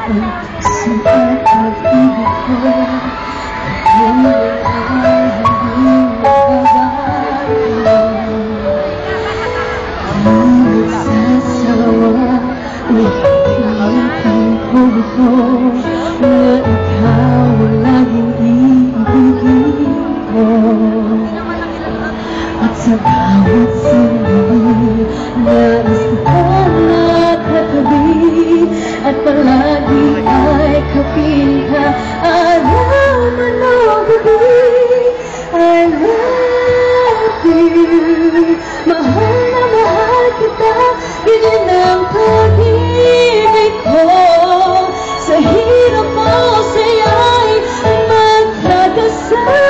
Sa pag-ibig ko ngayon ay hindi magbabago. Hindi sasawa Ipitin ko ito na ikaw ang laging iibigin ko. At sa bawat sandali nais kitang nakatabi at palagi ay kapiling ka araw man o gabi. I love you, mahal na mahal kita, ganyan ang pag-ibig ko. Sa hirap o saya'y magkakasama.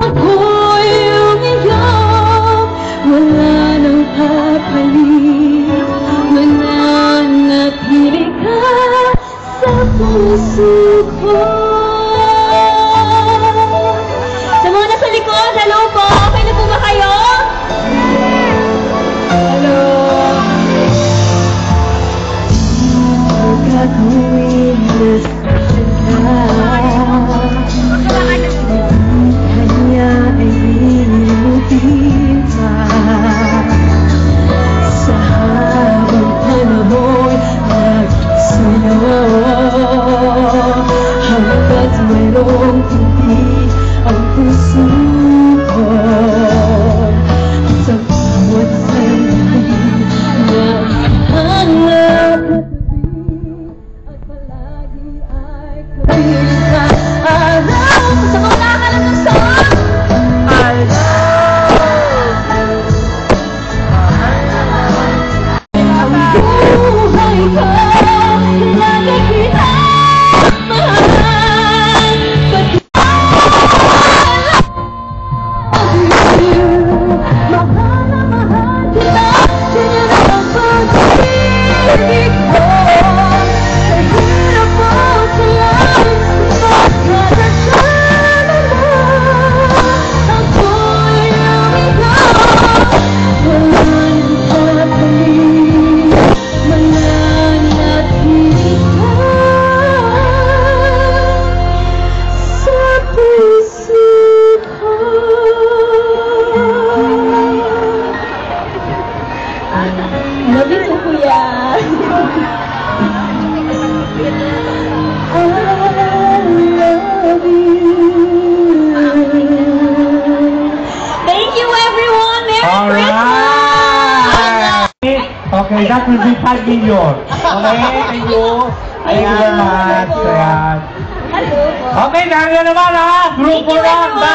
Ako'y umiyak, wala nang papalit, mananatili ka sa puso ko. Sa mga nasa likod, hello po, okay na po ba kayo? Hello. Gagawin na sa'kin ka, kanya ay lilimutin pa. Sa habang panahon nagsunod, hanggat mayroong hindi ang puso ko. Sa bawat sandali na hanap at palagi ay kapiling ka araw. Sa mga nakakalam ng song, I love you. Ang buhay ko, lagi kita mahal. Mahal na mahal kita, ganyan ang pag-ibig ko. Sa hirap o saya'y magkakasama na. Ako'y umiyak, wala nang papalit, mananatili ka sa puso ko. Love you too, Kuya. I love you. Thank you, everyone. Merry Christmas. Okay, that will be 5 million. Okay, thank you. Thank you very much. Ayan. Hello. Okay, kaya naman ha. Grupo Thank you, na. everyone.